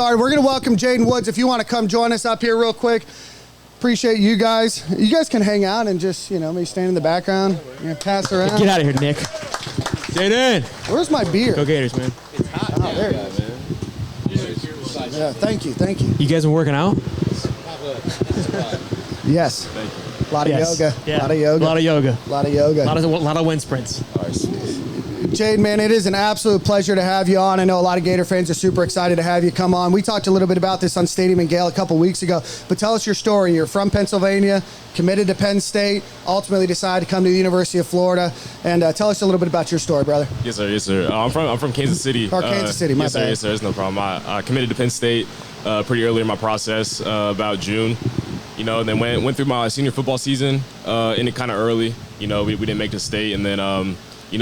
started. We're going to welcome Jaden Woods. If you want to come join us up here real quick, appreciate you guys. You guys can hang out and just, maybe stand in the background. Pass around. Get out of here, Nick. Jayden. Where's my beer? Go Gators, man. It's hot. Oh, there it is. Yeah, thank you. You guys been working out? Yes. Thank you. A lot of yoga. Yeah. A lot of yoga. A lot of yoga. A lot of yoga. A lot of wind sprints. Jade, man, it is an absolute pleasure to have you on. I know a lot of Gator fans are super excited to have you come on. We talked a little bit about this on Stadium and Gale a couple weeks ago, but tell us your story. You're from Pennsylvania, committed to Penn State, ultimately decided to come to the University of Florida, and tell us a little bit about your story, brother. Yes, sir. I'm from Kansas City. Kansas City, my bad. Yes, sir. There's no problem. I committed to Penn State pretty early in my process, about June. And then went through my senior football season, ended kind of early. We didn't make the state, and then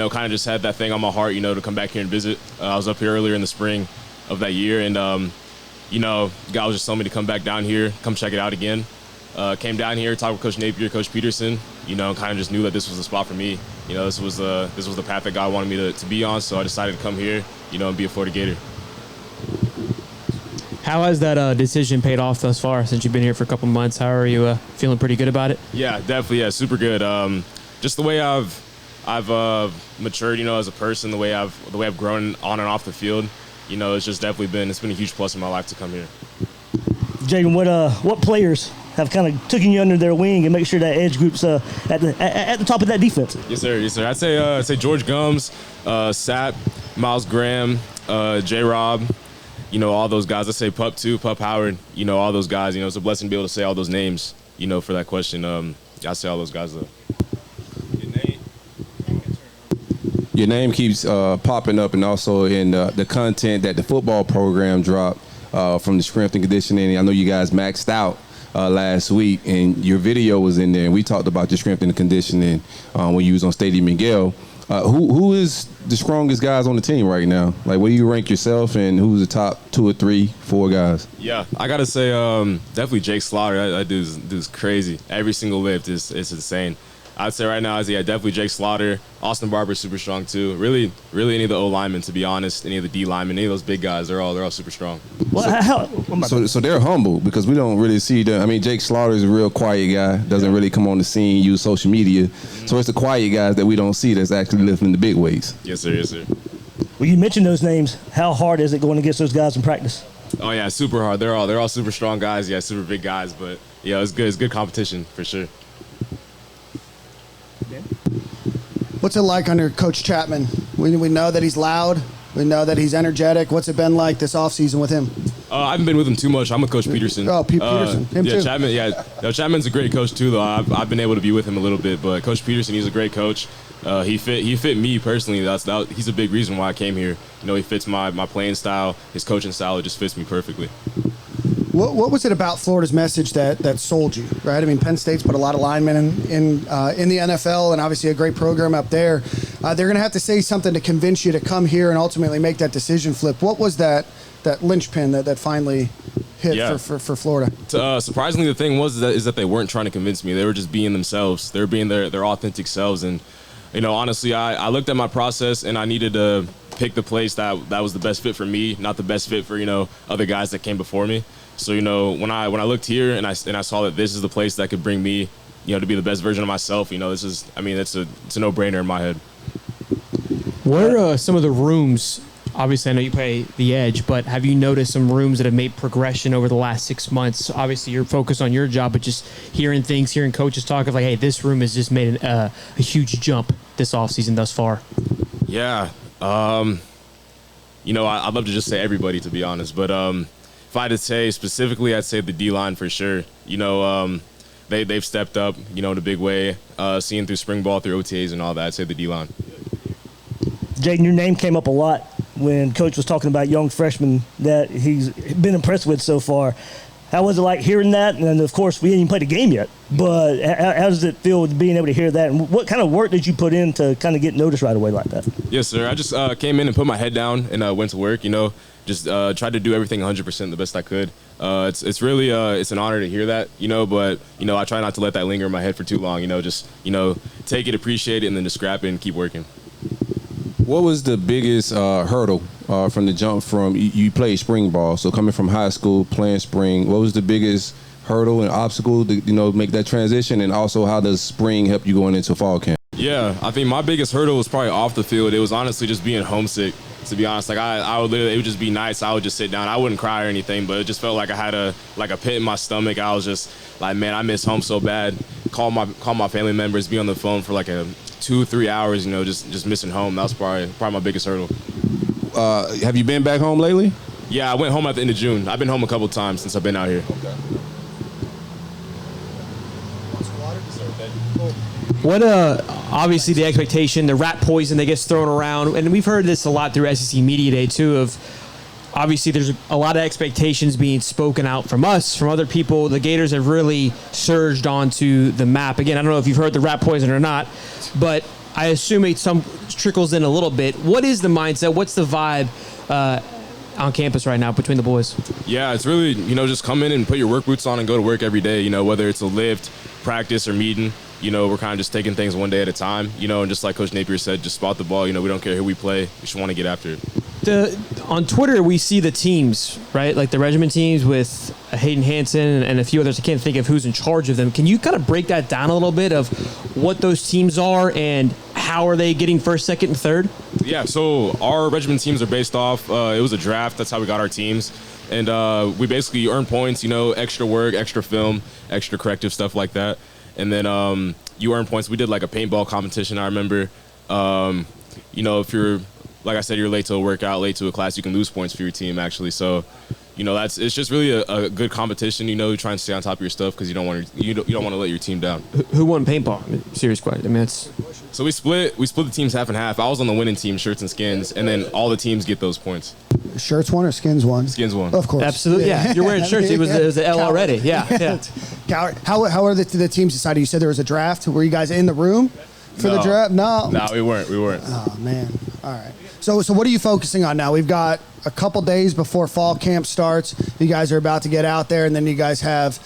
kind of just had that thing on my heart, to come back here and visit. I was up here earlier in the spring of that year, and God was just telling me to come back down here, come check it out again. Came down here, talked with Coach Napier, Coach Peterson. Kind of just knew that this was the spot for me. This was the path that God wanted me to be on. So I decided to come here, and be a Florida Gator. How has that decision paid off thus far since you've been here for a couple months? How are you feeling? Pretty good about it? Yeah, definitely. Yeah, super good. Just the way I've matured, as a person, the way I've grown on and off the field, it's just definitely been a huge plus in my life to come here. Jayden, what players have kind of taken you under their wing and make sure that edge group's at the top of that defense? Yes, sir. I'd say George Gums, Sapp, Miles Graham, J-Rob, all those guys. I'd say Pup too, Pup Howard, all those guys. It's a blessing to be able to say all those names, for that question. I say all those guys though. Your name keeps popping up, and also in the content that the football program dropped from the strength and conditioning. I know you guys maxed out last week, and your video was in there, and we talked about your strength and conditioning when you was on Stadium and Gale. Who is the strongest guys on the team right now? Like, where do you rank yourself, and who's the top 2 or 3, 4 guys? Yeah, I gotta say definitely Jake Slaughter. That dude's crazy. Every single lift is insane. I'd say right now, definitely Jake Slaughter. Austin Barber's super strong too. Really any of the O linemen, to be honest, any of the D linemen, any of those big guys, they're all super strong. So they're humble because we don't really see them. I mean, Jake Slaughter is a real quiet guy. Doesn't really come on the scene, use social media. Mm-hmm. So it's the quiet guys that we don't see that's actually lifting the big weights. Yes, sir. Well, you mentioned those names. How hard is it going against those guys in practice? Oh yeah, super hard. They're all super strong guys. Yeah, super big guys. But yeah, it's good. It's good competition for sure. What's it like under Coach Chapman? We know that he's loud. We know that he's energetic. What's it been like this offseason with him? I haven't been with him too much. I'm with Coach Peterson. Oh, Peterson. Him too. Chapman. Yeah, Chapman's a great coach too, though. I've been able to be with him a little bit, but Coach Peterson, he's a great coach. He fit me personally. He's a big reason why I came here. He fits my playing style, his coaching style. It just fits me perfectly. What was it about Florida's message that sold you, right? I mean, Penn State's put a lot of linemen in the NFL, and obviously a great program up there. They're going to have to say something to convince you to come here and ultimately make that decision flip. What was that linchpin that finally hit for Florida? Surprisingly, the thing is that they weren't trying to convince me. They were just being themselves. They were being their authentic selves. And, honestly, I looked at my process, and I needed to pick the place that was the best fit for me, not the best fit for, other guys that came before me. So, when I looked here and I saw that this is the place that could bring me, to be the best version of myself, it's a no-brainer in my head. What are some of the rooms? Obviously, I know you play the edge, but have you noticed some rooms that have made progression over the last 6 months? Obviously, you're focused on your job, but just hearing coaches talk of like, hey, this room has just made a huge jump this offseason thus far. Yeah. I'd love to just say everybody, to be honest, but if I had to say specifically, I'd say the D-line for sure. They've stepped up, in a big way, seeing through spring ball, through OTAs and all that. I'd say the D-line. Jayden, your name came up a lot when Coach was talking about young freshmen that he's been impressed with so far. How was it like hearing that? And, of course, we didn't even play the game yet. But how does it feel being able to hear that? And what kind of work did you put in to kind of get noticed right away like that? Yes, sir. I just came in and put my head down and went to work, Just tried to do everything 100% the best I could. It's really it's an honor to hear that, but I try not to let that linger in my head for too long. Just take it, appreciate it, and then just scrap it and keep working. What was the biggest hurdle from the jump from you played spring ball, so coming from high school playing spring, what was the biggest hurdle and obstacle to make that transition, and also how does spring help you going into fall camp? Yeah, I think my biggest hurdle was probably off the field. It was honestly just being homesick. To be honest, like I would literally, it would just be nights I would just sit down. I wouldn't cry or anything, but it just felt like I had a pit in my stomach. I was just like, man, I miss home so bad. Call my family members, be on the phone for like 2-3 hours, just missing home. That was probably my biggest hurdle. Have you been back home lately? Yeah, I went home at the end of June. I've been home a couple times since I've been out here. Okay. What obviously the expectation, the rat poison that gets thrown around, and we've heard this a lot through SEC Media Day too, of obviously there's a lot of expectations being spoken out from us, from other people. The Gators have really surged onto the map. Again, I don't know if you've heard the rat poison or not, but I assume it trickles in a little bit. What is the mindset? What's the vibe on campus right now between the boys? Yeah, it's really, just come in and put your work boots on and go to work every day, whether it's a lift, practice, or meeting. We're kind of just taking things one day at a time, and just like Coach Napier said, just spot the ball. We don't care who we play. We just want to get after it. On Twitter, we see the teams, right? Like the regiment teams with Jayden Hanson and a few others. I can't think of who's in charge of them. Can you kind of break that down a little bit of what those teams are and how are they getting first, second, and third? Yeah, so our regiment teams are based off, it was a draft. That's how we got our teams. And we basically earn points, extra work, extra film, extra corrective stuff like that. And then you earn points. We did like a paintball competition, I remember. If you're, like I said, you're late to a workout, late to a class, you can lose points for your team, actually. So, it's just really a good competition. You try and stay on top of your stuff because you don't want to let your team down. Who won paintball? Serious question. I mean, it's... So we split the teams half and half. I was on the winning team, shirts and skins, and then all the teams get those points. Shirts won or skins won? Skins won. Of course. Absolutely, yeah. You're wearing shirts. It was the L already. Yeah. How are the teams decided? You said there was a draft. Were you guys in the room for the draft? No, we weren't. Oh, man. All right. So what are you focusing on now? We've got a couple days before fall camp starts. You guys are about to get out there, and then you guys have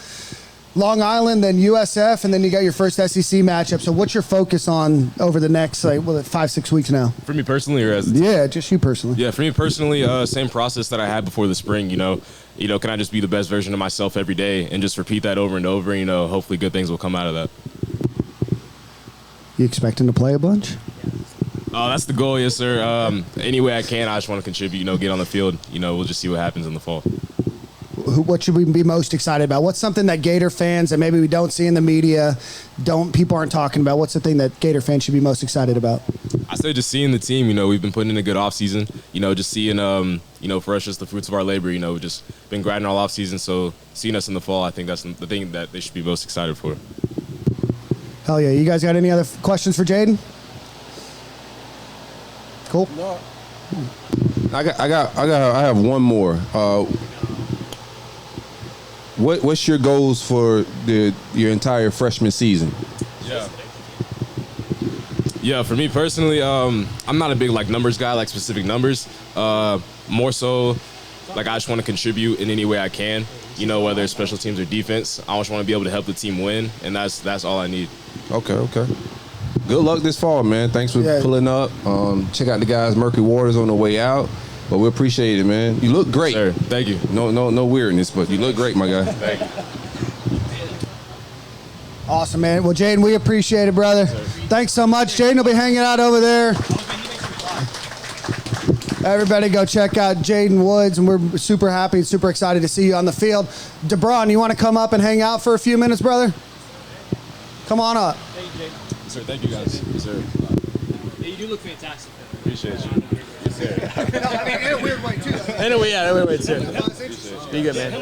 Long Island, then USF, and then you got your first SEC matchup. So what's your focus on over the next, 5-6 weeks now? For me personally, or as a Yeah, just you personally. Yeah, for me personally, same process that I had before the spring. Can I just be the best version of myself every day and just repeat that over and over? Hopefully good things will come out of that. You expecting to play a bunch? That's the goal, yes, sir. Any way I can, I just want to contribute. Get on the field. We'll just see what happens in the fall. What should we be most excited about? What's something that Gator fans that maybe we don't see in the media, people aren't talking about? What's the thing that Gator fans should be most excited about? I say just seeing the team. We've been putting in a good offseason. Just seeing, for us, just the fruits of our labor. We've just been grinding all offseason. So seeing us in the fall, I think that's the thing that they should be most excited for. Hell yeah. You guys got any other questions for Jayden? Cool. No. I have one more. What's your goals for your entire freshman season? Yeah, for me personally, I'm not a big numbers guy, specific numbers. More so, I just want to contribute in any way I can. Whether it's special teams or defense, I just want to be able to help the team win, and that's all I need. Okay. Good luck this fall, man. Thanks for pulling up. Check out the guys' Murky Waters on the way out. But we appreciate it, man. You look great. Sir, thank you. No weirdness, but you look great, my guy. Thank you. Awesome, man. Well, Jayden, we appreciate it, brother. Thanks so much. Jayden will be hanging out over there. Everybody go check out Jaden Woods, and we're super happy and super excited to see you on the field. Debron, you want to come up and hang out for a few minutes, brother? Come on up. Thank you, Jay. Yes, sir, thank you, guys. Yes, sir. You do look fantastic. Appreciate you. In a weird way, too. In a weird way, too. Be good, man.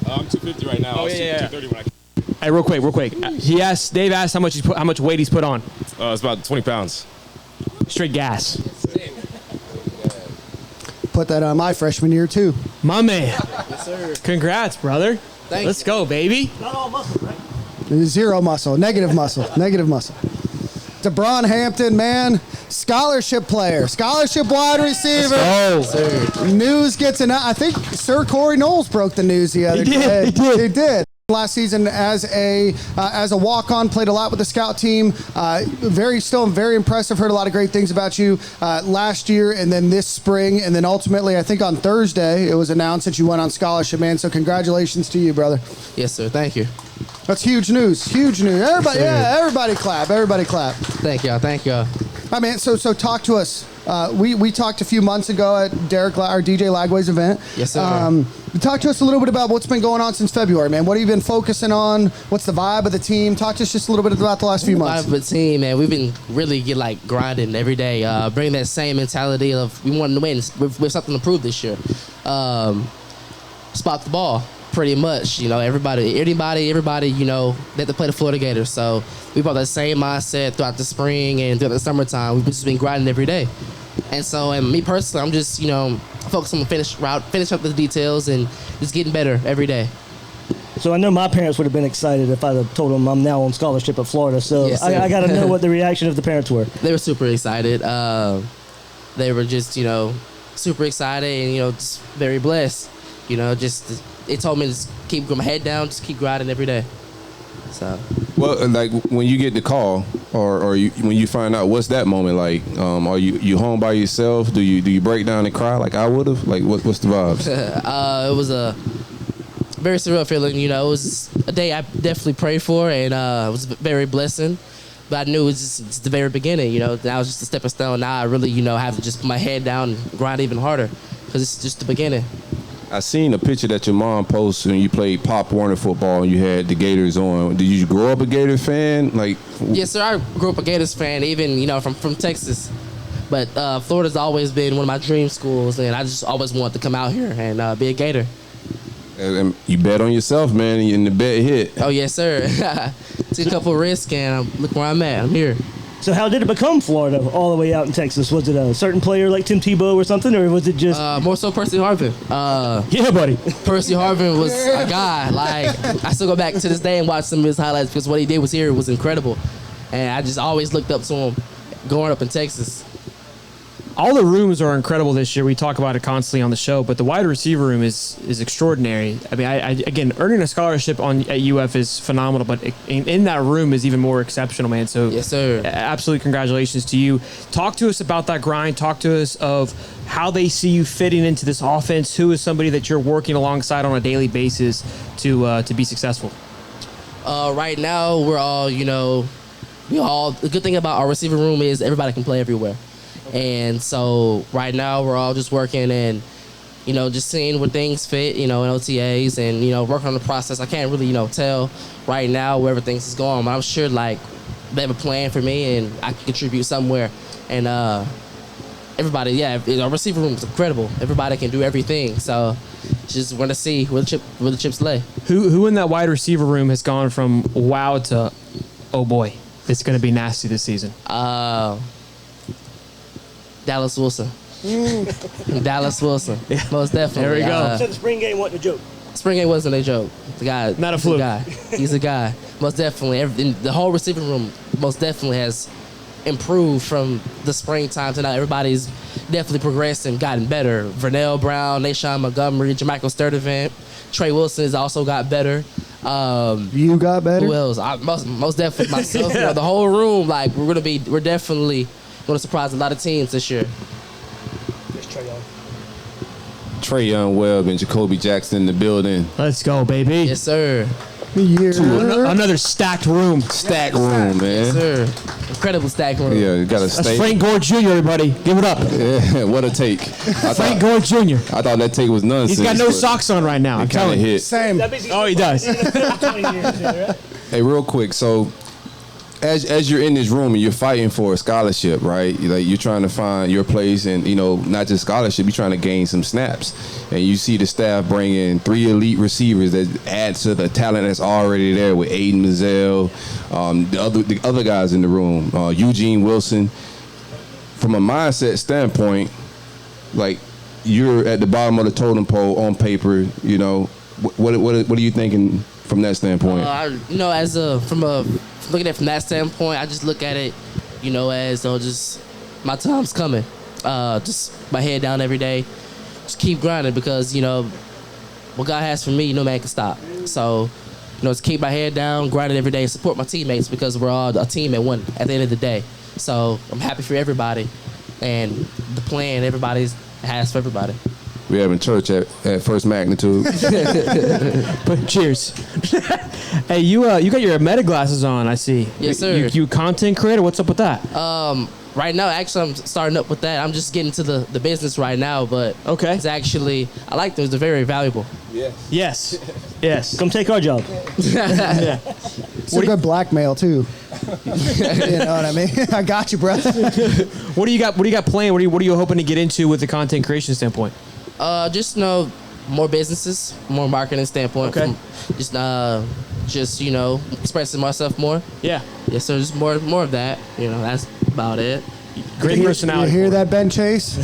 I'm 250 right now. Oh, yeah. 230 when I Hey, real quick. Dave asked how much weight he's put on. it's about 20 pounds. Straight gas. Put that on my freshman year, too. My man. Yes, sir. Congrats, brother. Thanks. Let's go, baby. Not all muscle, right? Zero muscle. Negative muscle. Debron Hampton, man, scholarship player, scholarship wide receiver. Oh, News gets I think Sir Corey Knowles broke the news the other day. He did. He did. last season as a walk-on, played a lot with the scout team. Still very impressive. Heard a lot of great things about you last year and then this spring, and then ultimately I think on Thursday it was announced that you went on scholarship, man. So congratulations to you, brother. Yes, sir. Thank you. That's huge news. Huge news. Everybody, Yes, everybody clap. Everybody clap. Thank y'all. Thank y'all. All right, man. So talk to us. We talked a few months ago at DJ Lagway's event. Yes, sir. Talk to us a little bit about what's been going on since February, man. What have you been focusing on? What's the vibe of the team? Talk to us just a little bit about the last few months. The vibe of the team, man. We've been really grinding every day, bringing that same mentality of we wanted to win. We've something to prove this year. Spot the ball. Pretty much, anybody, that to play the Florida Gators. So we brought that same mindset throughout the spring and throughout the summertime. We've just been grinding every day. And me personally, I'm just, focused on finish up the details and just getting better every day. So I know my parents would have been excited if I'd have told them I'm now on scholarship at Florida. So Yes, I got to know what the reaction of the parents were. They were super excited. They were just, super excited and, just very blessed. They told me to just keep my head down, just keep grinding every day. So. Well, like when you get the call, or when you find out, what's that moment like? Are you home by yourself? Do you break down and cry like I would have? Like what's the vibes? It was a very surreal feeling. It was a day I definitely prayed for, and it was very blessing. But I knew it was just the very beginning. That was just a stepping stone. Now I really, have to just put my head down and grind even harder because it's just the beginning. I seen a picture that your mom posted when you played Pop Warner football and you had the Gators on. Did you grow up a Gator fan? Yes, sir. I grew up a Gators fan, even from Texas. But Florida's always been one of my dream schools, and I just always wanted to come out here and be a Gator. And you bet on yourself, man, and the bet hit. Oh yes, sir. Took a couple of risks, and look where I'm at. I'm here. So how did it become Florida all the way out in Texas? Was it a certain player like Tim Tebow or something, or was it just... more so Percy Harvin. Yeah, buddy. Percy Harvin was a guy. I still go back to this day and watch some of his highlights because what he did was incredible. And I just always looked up to him growing up in Texas. All the rooms are incredible this year. We talk about it constantly on the show, but the wide receiver room is extraordinary. I mean, again, earning a scholarship at UF is phenomenal, but in that room is even more exceptional, man. So, yes, sir. Absolutely, congratulations to you. Talk to us about that grind. Talk to us of how they see you fitting into this offense. Who is somebody that you're working alongside on a daily basis to be successful? Right now, we're all, the good thing about our receiver room is everybody can play everywhere. And so right now we're all just working and, just seeing where things fit, in OTAs and, working on the process. I can't really, tell right now where everything's going, but I'm sure, they have a plan for me and I can contribute somewhere. And everybody, our receiver room is incredible. Everybody can do everything. So just want to see where the chips lay. Who in that wide receiver room has gone from wow to, oh boy, it's going to be nasty this season? Dallas Wilson. Dallas Wilson. Most definitely. There we go. So the spring game wasn't a joke. Spring game wasn't a joke. The guy. Not a fluke. He's a guy. Most definitely. The whole receiving room most definitely has improved from the springtime to now. Everybody's definitely progressed and gotten better. Vernell Brown, Nashawn Montgomery, Jermichael Sturdivant, Trey Wilson has also got better. You got better? Who else? Most definitely myself. The whole room. We're definitely going to surprise a lot of teams this year. Trey Young, Webb, and Jacoby Jackson in the building. Let's go, baby. Yes, sir. Another stacked room. Stack room, man. Yes, sir. Incredible stack room. Yeah, you got to That's stay. Frank Gore Jr., everybody. Give it up. Yeah, what a take. Frank Gore Jr. I thought that take was nonsense. He's got no socks on right now. I'm telling you. Same. Oh, he does. Hey, real quick. So, as you're in this room and you're fighting for a scholarship, right? You're trying to find your place, and not just scholarship. You're trying to gain some snaps, and you see the staff bring in 3 elite receivers that add to the talent that's already there with Aiden Mazzell, the other guys in the room, Eugene Wilson. From a mindset standpoint, you're at the bottom of the totem pole on paper. What are you thinking from that standpoint? Looking at it from that standpoint, I just look at it, as just my time's coming. Just my head down every day. Just keep grinding because, what God has for me, no man can stop. So just keep my head down, grind it every day, and support my teammates because we're all a team at one at the end of the day. So I'm happy for everybody and the plan everybody has for everybody. We having church at First Magnitude. But cheers. Hey, you got your meta glasses on, I see. Yes, sir. You content creator? What's up with that? Right now, actually, I'm starting up with that. I'm just getting to the business right now, but Okay. it's actually, I like those. They're very valuable. Yes. Yes. Come take our job. Yeah. It's a good blackmail too. You know what I mean? I got you, brother. What do you got planned? What are you hoping to get into with the content creation standpoint? Just more businesses, more marketing standpoint. Okay. Just expressing myself more. Yeah. Yes, sir. Just more of that. That's about it. Great personality. You hear for it. that, Ben Chase?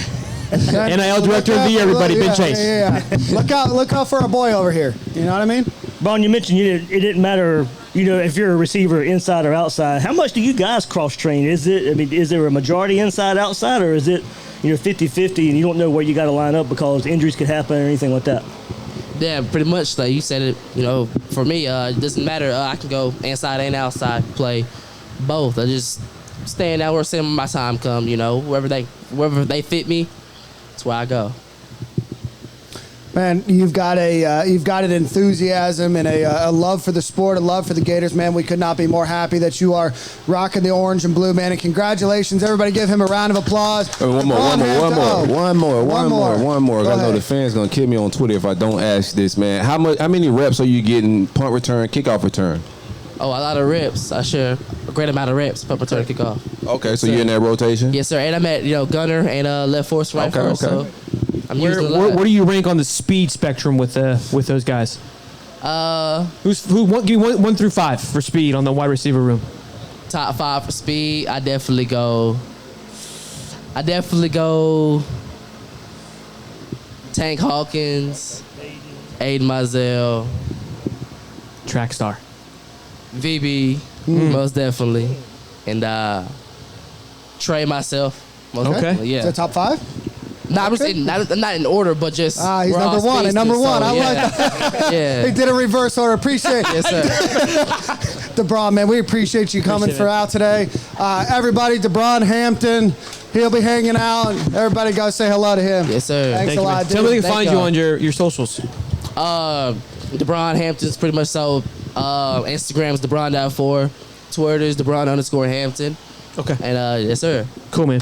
NIL director of the year, everybody, Ben Chase. Yeah. Look out for a boy over here. You know what I mean? Bron, you mentioned it didn't matter, if you're a receiver inside or outside. How much do you guys cross train? Is there a majority inside outside, or is it 50-50 and you don't know where you got to line up because injuries could happen or anything like that? Yeah, pretty much. Like you said it. For me, it doesn't matter. I can go inside and outside, play both. I just stand out where my time come. Wherever they fit me, that's where I go. Man, you've got an enthusiasm and a love for the sport, a love for the Gators, man. We could not be more happy that you are rocking the orange and blue, man. And congratulations, everybody! Give him a round of applause. One more. Go I know ahead. the fans gonna kill me on Twitter if I don't ask this, man. How many reps are you getting punt return, kickoff return? Oh, a lot of reps. I share a great amount of reps. Punt return kickoff. Okay, so you're in that rotation? Yes, sir. And I'm at gunner and left force, right force. Okay. So I'm using a lot. Where do you rank on the speed spectrum with those guys? Give me 1 through 5 for speed on the wide receiver room. Top 5 for speed. I definitely go Tank Hawkins, Aiden Mizell, Track star. VB, most definitely, and Trey myself. Most Okay. definitely, Is that top 5? No, I'm just saying, not in order, but just He's we're number all one. speedsters, Number so, one. I yeah. like that. Yeah. They did a reverse order. Appreciate it. Yes, sir. Debron, man, we appreciate you coming Appreciate it. out today. Everybody, Debron Hampton, he'll be hanging out. Everybody go say hello to him. Yes, sir. Thanks a lot, dude. Tell me they can Thank find you y'all. on your socials. Debraun Hampton's pretty much so. Instagram's Debron.4. Twitter's Debron_Hampton. Okay. And yes, sir. Cool, man.